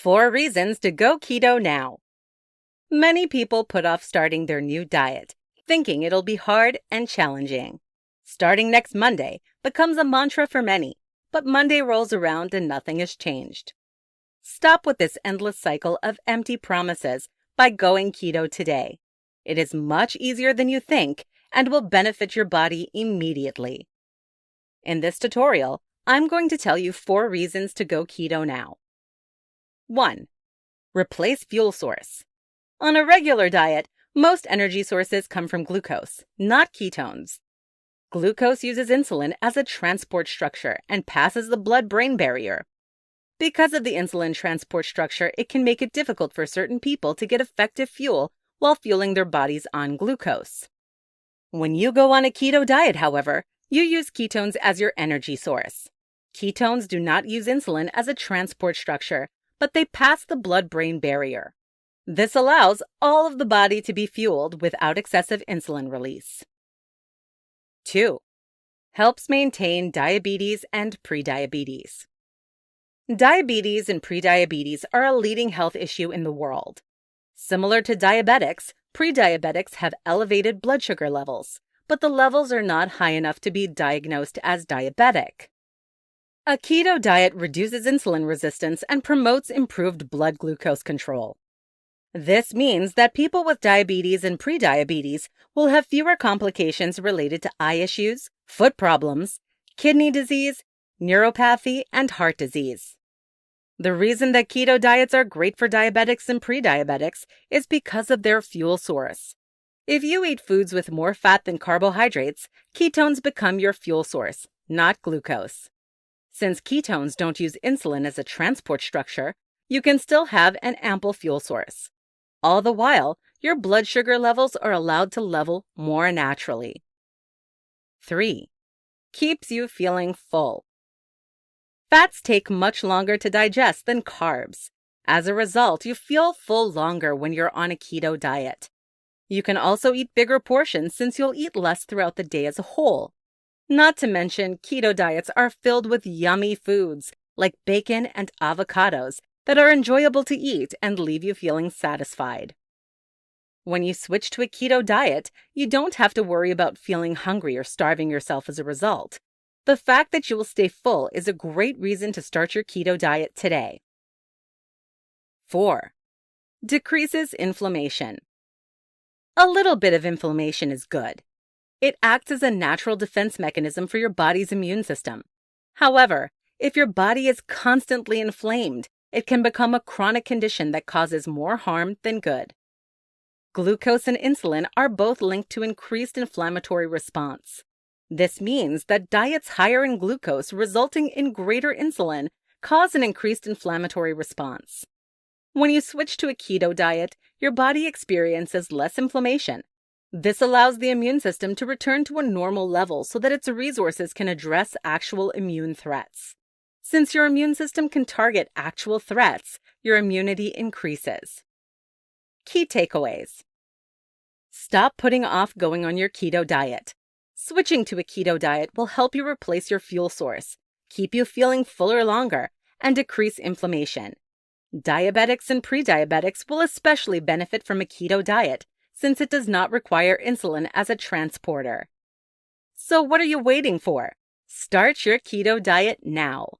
4 reasons to go keto now. Many people put off starting their new diet, thinking it'll be hard and challenging. Starting next Monday becomes a mantra for many, but Monday rolls around and nothing has changed. Stop with this endless cycle of empty promises by going keto today. It is much easier than you think and will benefit your body immediately. In this tutorial, I'm going to tell you 4 reasons to go keto now. 1. Replace fuel source. On a regular diet, most energy sources come from glucose, not ketones. Glucose uses insulin as a transport structure and passes the blood-brain barrier. Because of the insulin transport structure, it can make it difficult for certain people to get effective fuel while fueling their bodies on glucose. When you go on a keto diet, however, you use ketones as your energy source. Ketones do not use insulin as a transport structure, but they pass the blood-brain barrier. This allows all of the body to be fueled without excessive insulin release. 2. Helps maintain diabetes and prediabetes. Diabetes and prediabetes are a leading health issue in the world. Similar to diabetics, prediabetics have elevated blood sugar levels, but the levels are not high enough to be diagnosed as diabetic. A keto diet reduces insulin resistance and promotes improved blood glucose control. This means that people with diabetes and prediabetes will have fewer complications related to eye issues, foot problems, kidney disease, neuropathy, and heart disease. The reason that keto diets are great for diabetics and prediabetics is because of their fuel source. If you eat foods with more fat than carbohydrates, ketones become your fuel source, not glucose. Since ketones don't use insulin as a transport structure, you can still have an ample fuel source. All the while, your blood sugar levels are allowed to level more naturally. 3. Keeps you feeling full. Fats take much longer to digest than carbs. As a result, you feel full longer when you're on a keto diet. You can also eat bigger portions since you'll eat less throughout the day as a whole. Not to mention, keto diets are filled with yummy foods like bacon and avocados that are enjoyable to eat and leave you feeling satisfied. When you switch to a keto diet, you don't have to worry about feeling hungry or starving yourself as a result. The fact that you will stay full is a great reason to start your keto diet today. 4. Decreases inflammation. A little bit of inflammation is good. It acts as a natural defense mechanism for your body's immune system. However, if your body is constantly inflamed, it can become a chronic condition that causes more harm than good. Glucose and insulin are both linked to increased inflammatory response. This means that diets higher in glucose resulting in greater insulin cause an increased inflammatory response. When you switch to a keto diet, your body experiences less inflammation. This allows the immune system to return to a normal level so that its resources can address actual immune threats. Since your immune system can target actual threats, your immunity increases. Key takeaways. Stop putting off going on your keto diet. Switching to a keto diet will help you replace your fuel source, keep you feeling fuller longer, and decrease inflammation. Diabetics and prediabetics will especially benefit from a keto diet since it does not require insulin as a transporter. So what are you waiting for? Start your keto diet now.